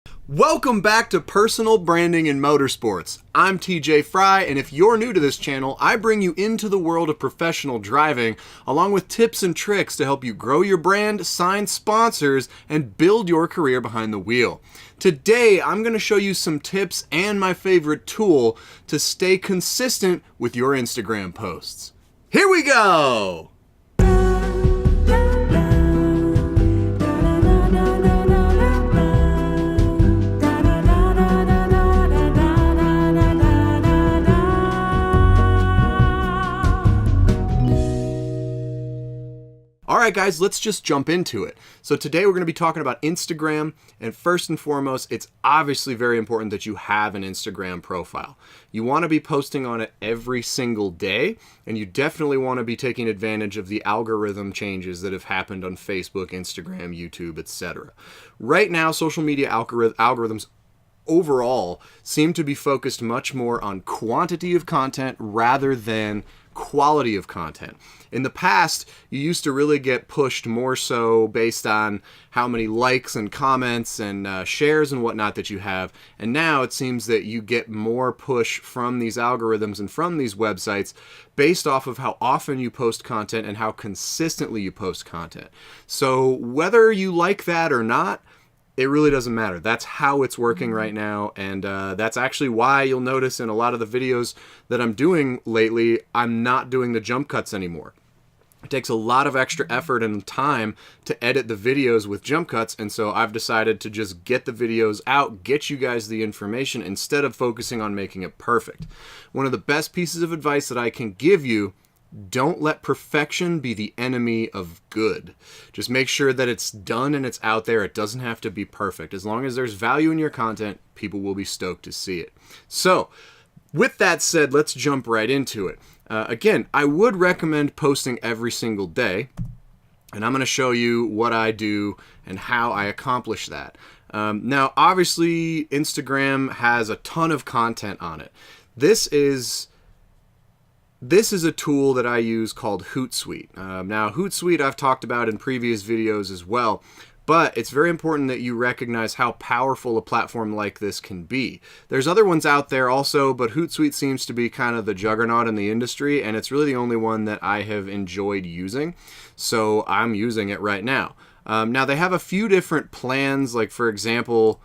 Welcome back to Personal Branding in Motorsports. I'm TJ Fry, and if you're new to this channel, I bring you into the world of professional driving, along with tips and tricks to help you grow your brand, sign sponsors, and build your career behind the wheel. Today, I'm going to show you some tips and my favorite tool to stay consistent with your Instagram posts. Here we go! Alright guys, let's just jump into it. So today we're going to be talking about Instagram, and first and foremost, it's obviously very important that you have an Instagram profile. You want to be posting on it every single day, and you definitely want to be taking advantage of the algorithm changes that have happened on Facebook, Instagram, YouTube, etc. Right now, social media algorithms overall seem to be focused much more on quantity of content rather than quality of content. In the past, you used to really get pushed more so based on how many likes and comments and shares and whatnot that you have, and now it seems that you get more push from these algorithms and from these websites based off of how often you post content and how consistently you post content. So whether you like that or not, it really doesn't matter. That's how it's working right now, and that's actually why you'll notice in a lot of the videos that I'm doing lately, I'm not doing the jump cuts anymore. It takes a lot of extra effort and time to edit the videos with jump cuts, and so I've decided to just get the videos out, get you guys the information instead of focusing on making it perfect. One of the best pieces of advice that I can give you: don't let perfection be the enemy of good. Just make sure that it's done and it's out there. It doesn't have to be perfect. As long as there's value in your content, people will be stoked to see it. So, with that said, let's jump right into it. Again, I would recommend posting every single day, and I'm going to show you what I do and how I accomplish that. Now, obviously, Instagram has a ton of content on it. This is a tool that I use called Hootsuite. Now, Hootsuite I've talked about in previous videos as well, but it's very important that you recognize how powerful a platform like this can be. There's other ones out there also, but Hootsuite seems to be kind of the juggernaut in the industry, and it's really the only one that I have enjoyed using, so I'm using it right now. Now, they have a few different plans, like for example,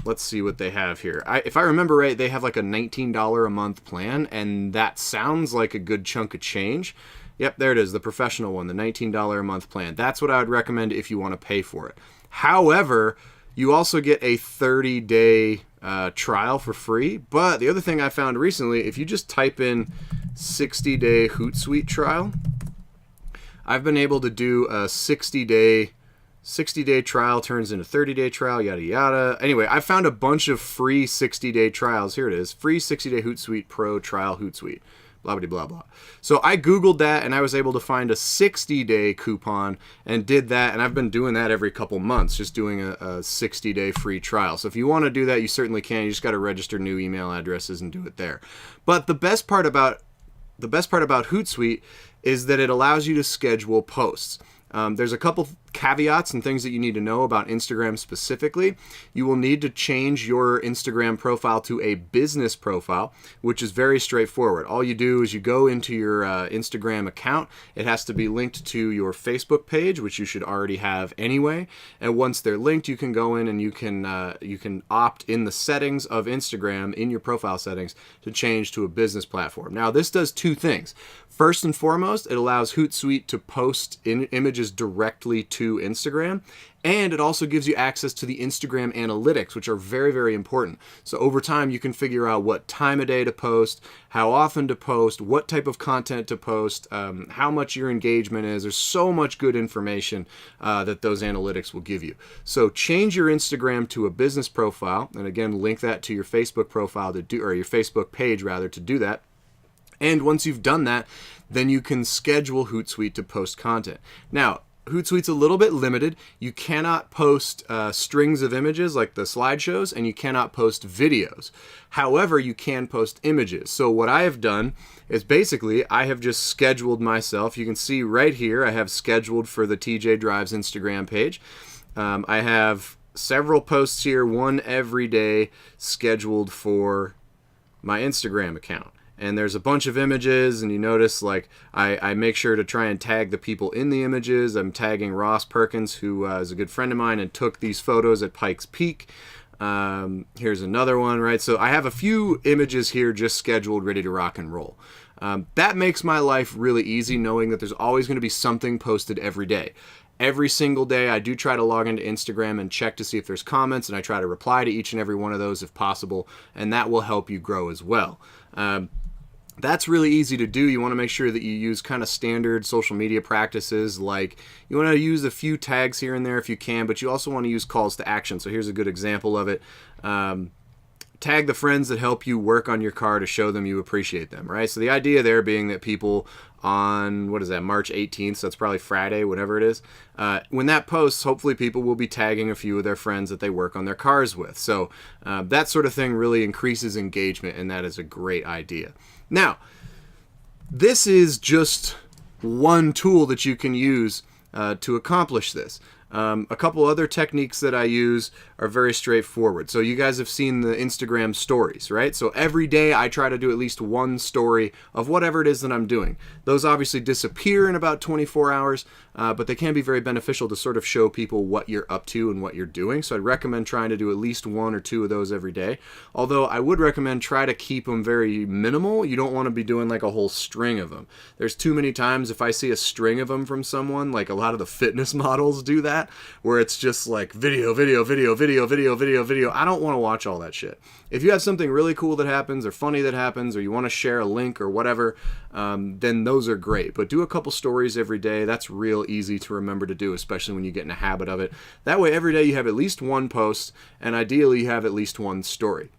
let's see what they have here. If I remember right, they have like a $19 a month plan, and that sounds like a good chunk of change. Yep, there it is, the professional one, the $19 a month plan. That's what I would recommend if you want to pay for it. However, you also get a 30-day trial for free. But the other thing I found recently, if you just type in 60-day Hootsuite trial, I've been able to do a 60-day trial turns into 30-day trial, yada yada. Anyway, I found a bunch of free 60-day trials. Here it is, free 60-day Hootsuite Pro trial Hootsuite, blah blah blah blah. So I googled that and I was able to find a 60-day coupon and did that, and I've been doing that every couple months, just doing a 60-day free trial. So if you want to do that, you certainly can. You just got to register new email addresses and do it there. But the best part about Hootsuite is that it allows you to schedule posts. There's a couple caveats and things that you need to know about Instagram specifically. You will need to change your Instagram profile to a business profile, which is very straightforward. All you do is you go into your Instagram account. It has to be linked to your Facebook page, which you should already have anyway. And once they're linked, you can go in and you can opt in the settings of Instagram, in your profile settings, to change to a business platform. Now, this does two things. First and foremost, it allows Hootsuite to post images directly to Instagram, and it also gives you access to the Instagram analytics, which are very, very important. So over time, you can figure out what time of day to post, how often to post, what type of content to post, how much your engagement is. There's so much good information that those analytics will give you. So change your Instagram to a business profile, and again, link that to your Facebook profile to do, or your Facebook page rather, to do that. And once you've done that, then you can schedule Hootsuite to post content. Now, Hootsuite's a little bit limited. You cannot post strings of images like the slideshows, and you cannot post videos. However, you can post images. So what I have done is basically I have just scheduled myself. You can see right here I have scheduled for the TJ Drives Instagram page. I have several posts here, one every day, scheduled for my Instagram account. And there's a bunch of images, and you notice like I make sure to try and tag the people in the images. I'm tagging Ross Perkins, who is a good friend of mine and took these photos at Pikes Peak. Here's another one, right? So I have a few images here just scheduled, ready to rock and roll. That makes my life really easy, knowing that there's always going to be something posted every day. Every single day, I do try to log into Instagram and check to see if there's comments, and I try to reply to each and every one of those if possible, and that will help you grow as well. That's really easy to do. You want to make sure that you use kind of standard social media practices, like you want to use a few tags here and there if you can, but you also want to use calls to action. So here's a good example of it. Tag the friends that help you work on your car to show them you appreciate them, right? So the idea there being that people on, what is that, March 18th, so it's probably Friday, whatever it is, when that posts, hopefully people will be tagging a few of their friends that they work on their cars with. So that sort of thing really increases engagement, and that is a great idea. Now, this is just one tool that you can use to accomplish this. A couple other techniques that I use are very straightforward. So you guys have seen the Instagram stories, right? So every day I try to do at least one story of whatever it is that I'm doing. Those obviously disappear in about 24 hours, but they can be very beneficial to sort of show people what you're up to and what you're doing. So I'd recommend trying to do at least one or two of those every day. Although I would recommend try to keep them very minimal. You don't want to be doing like a whole string of them. There's too many times if I see a string of them from someone, like a lot of the fitness models do that, where it's just like video, video, video, video, video, video, video. I don't want to watch all that shit. If you have something really cool that happens or funny that happens, or you want to share a link or whatever, then those are great. But do a couple stories every day. That's real easy to remember to do, especially when you get in a habit of it. That way every day you have at least one post, and ideally you have at least one story.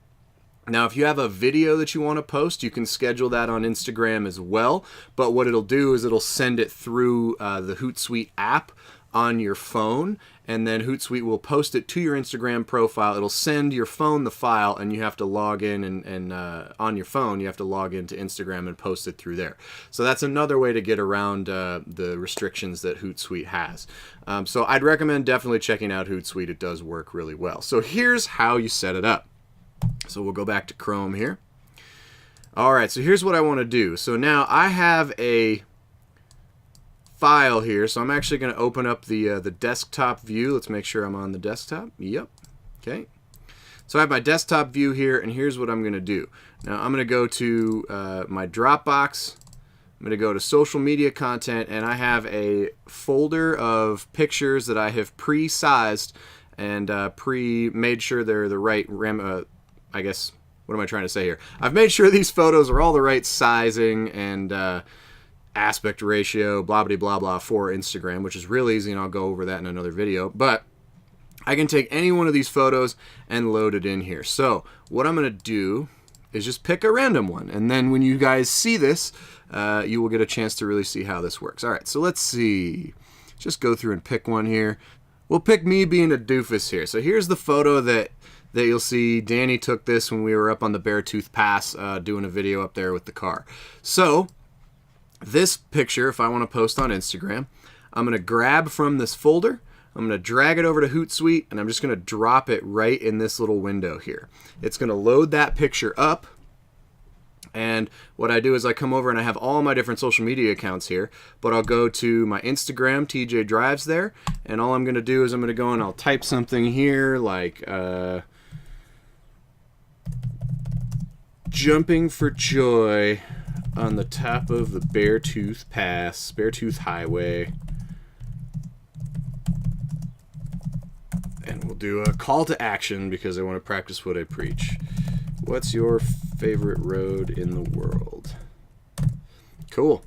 Now, if you have a video that you want to post, you can schedule that on Instagram as well. But what it'll do is it'll send it through the Hootsuite app on your phone, and then Hootsuite will post it to your Instagram profile. It'll send your phone the file, and you have to log in, and on your phone you have to log into Instagram and post it through there. So that's another way to get around the restrictions that Hootsuite has. So I'd recommend definitely checking out Hootsuite. It does work really well. So here's how you set it up. So we'll go back to Chrome here. All right, so here's what I want to do. So now I have a file here, so I'm actually going to open up the desktop view. Let's make sure I'm on the desktop. Yep. Okay. So I have my desktop view here, and here's what I'm going to do. Now I'm going to go to my Dropbox. I'm going to go to social media content, and I have a folder of pictures that I have pre-sized and made sure they're the right I guess, what am I trying to say here? I've made sure these photos are all the right sizing and aspect ratio, blah, blah, blah, blah, for Instagram, which is real easy, and I'll go over that in another video. But I can take any one of these photos and load it in here. So what I'm going to do is just pick a random one, and then when you guys see this, you will get a chance to really see how this works. All right, so let's see. Just go through and pick one here. We'll pick me being a doofus here. So here's the photo that you'll see. Danny took this when we were up on the Beartooth Pass doing a video up there with the car. So this picture, if I want to post on Instagram, I'm going to grab from this folder, I'm going to drag it over to Hootsuite, and I'm just going to drop it right in this little window here. It's going to load that picture up, and what I do is I come over and I have all my different social media accounts here, but I'll go to my Instagram, TJ Drives there, and all I'm going to do is I'm going to go and I'll type something here like jumping for joy on the top of the Beartooth Pass, Beartooth Highway. And we'll do a call to action because I want to practice what I preach. What's your favorite road in the world? Cool.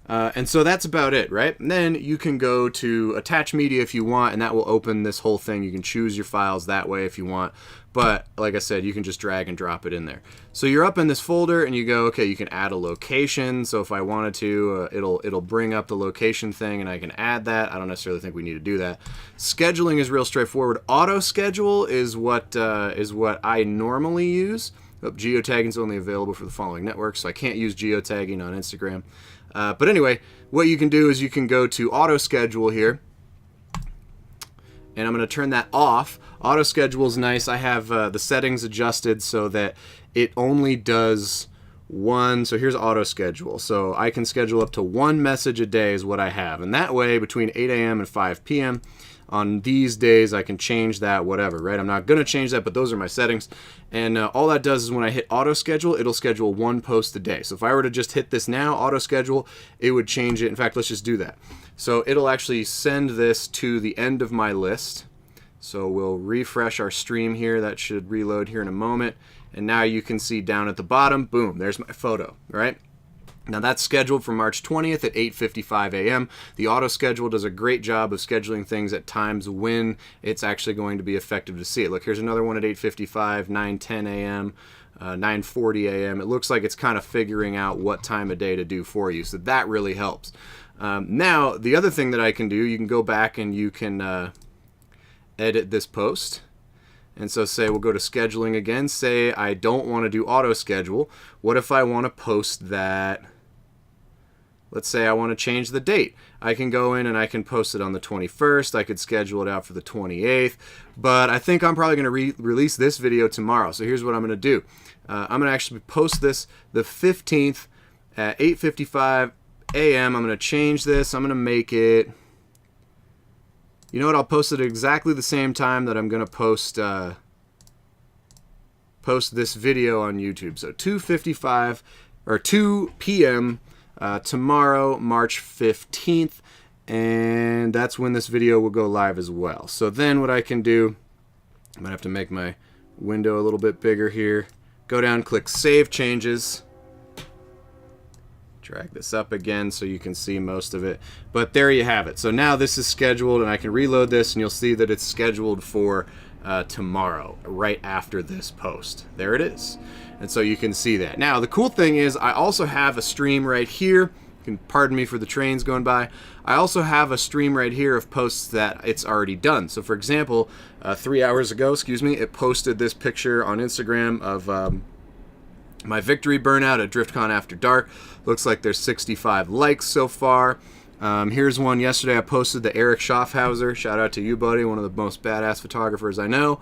And so that's about it, right? And then you can go to attach media if you want, and that will open this whole thing. You can choose your files that way if you want. But like I said, you can just drag and drop it in there. So you're up in this folder and you go, okay, you can add a location. So if I wanted to, it'll bring up the location thing and I can add that. I don't necessarily think we need to do that. Scheduling is real straightforward. Auto schedule is what I normally use. Geotagging is only available for the following networks, so I can't use geotagging on Instagram. But anyway, what you can do is you can go to auto schedule here, and I'm going to turn that off. Auto schedule is nice. I have the settings adjusted so that it only does one. So here's auto schedule. So I can schedule up to one message a day is what I have. And that way, between 8 a.m. and 5 p.m. on these days, I can change that, whatever, right? I'm not going to change that, but those are my settings. And all that does is when I hit auto schedule, it'll schedule one post a day. So if I were to just hit this now, auto schedule, it would change it. In fact, let's just do that. So it'll actually send this to the end of my list. So we'll refresh our stream here. That should reload here in a moment. And now you can see down at the bottom, boom, there's my photo, right? Now that's scheduled for March 20th at 8:55 a.m. The auto schedule does a great job of scheduling things at times when it's actually going to be effective to see it. Look, here's another one at 8:55, 9:10 a.m., 9:40 a.m. It looks like it's kind of figuring out what time of day to do for you, so that really helps. Now, the other thing that I can do, you can go back and you can edit this post. And so say we'll go to scheduling again. Say I don't want to do auto schedule. What if I want to post that? Let's say I want to change the date. I can go in and I can post it on the 21st. I could schedule it out for the 28th. But I think I'm probably going to release this video tomorrow. So here's what I'm going to do. I'm going to actually post this the 15th at 8:55 a.m. I'm going to change this. I'm going to make it... You know what? I'll post it at exactly the same time that I'm going to post this video on YouTube. So 2:55 or 2 p.m. Tomorrow, March 15th, and that's when this video will go live as well. So then what I can do, I'm going to have to make my window a little bit bigger here. Go down, click Save Changes. Drag this up again so you can see most of it. But there you have it. So now this is scheduled, and I can reload this, and you'll see that it's scheduled for tomorrow, right after this post. There it is. And so you can see that. Now, the cool thing is I also have a stream right here. You can pardon me for the trains going by. I also have a stream right here of posts that it's already done. So, for example, 3 hours ago, it posted this picture on Instagram of my victory burnout at DriftCon After Dark. Looks like there's 65 likes so far. Here's one yesterday I posted, the Eric Schaffhauser. Shout out to you, buddy, one of the most badass photographers I know.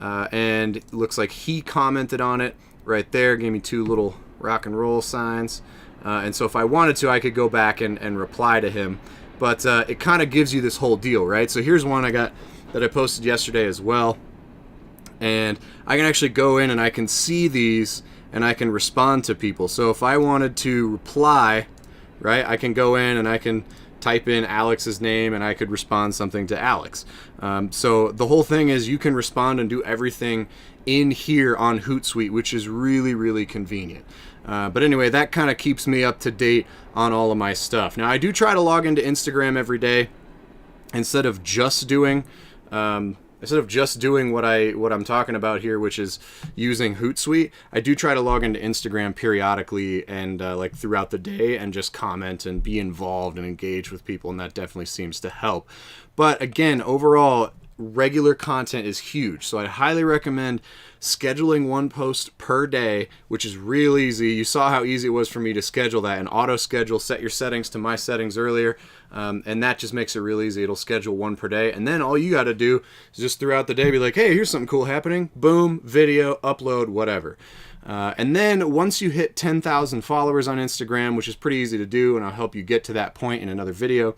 And it looks like he commented on it right there, gave me 2 little rock and roll signs. And so if I wanted to, I could go back and reply to him. But it kind of gives you this whole deal, right? So here's one I got that I posted yesterday as well. And I can actually go in and I can see these and I can respond to people. So if I wanted to reply, right, I can go in and I can type in Alex's name and I could respond something to Alex. So the whole thing is you can respond and do everything in here on Hootsuite, which is really, really convenient. But anyway, that kind of keeps me up to date on all of my stuff. Now, I do try to log into Instagram every day instead of just doing what I'm talking about here, which is using Hootsuite. I do try to log into Instagram periodically and like throughout the day and just comment and be involved and engage with people, and that definitely seems to help. But again, overall, regular content is huge. So I highly recommend scheduling one post per day, which is real easy. You saw how easy it was for me to schedule that and auto schedule, set your settings to my settings earlier. And that just makes it real easy. It'll schedule one per day. And then all you got to do is just throughout the day be like, hey, here's something cool happening. Boom, video, upload, whatever. And then once you hit 10,000 followers on Instagram, which is pretty easy to do, and I'll help you get to that point in another video.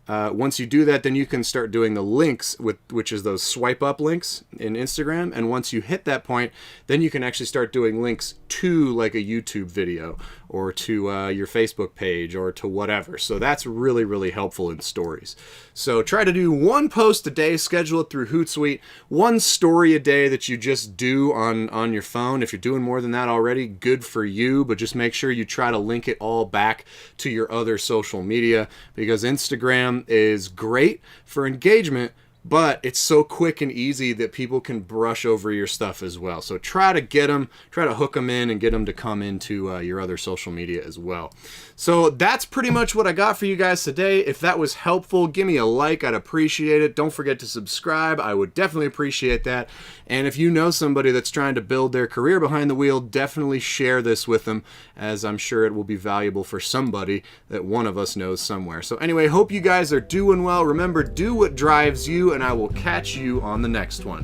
Once you do that, then you can start doing the links, which is those swipe up links in Instagram. And once you hit that point, then you can actually start doing links to like a YouTube video or to your Facebook page or to whatever. So that's really, really helpful in stories. So try to do one post a day, schedule it through Hootsuite, one story a day that you just do on your phone. If you're doing more than that already, good for you, but just make sure you try to link it all back to your other social media, because Instagram is great for engagement, but it's so quick and easy that people can brush over your stuff as well. So try to hook them in and get them to come into your other social media as well. So that's pretty much what I got for you guys today. If that was helpful, give me a like. I'd appreciate it. Don't forget to subscribe. I would definitely appreciate that. And if you know somebody that's trying to build their career behind the wheel, definitely share this with them, as I'm sure it will be valuable for somebody that one of us knows somewhere. So anyway, hope you guys are doing well. Remember, do what drives you and I will catch you on the next one.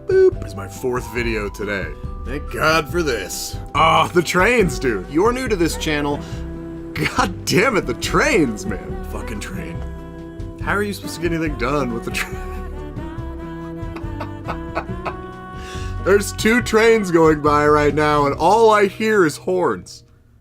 Boop. It's my 4th video today. Thank God for this. Ah, the trains, dude. You're new to this channel. God damn it, the trains, man. Fucking train. How are you supposed to get anything done with the train? There's 2 trains going by right now, and all I hear is horns.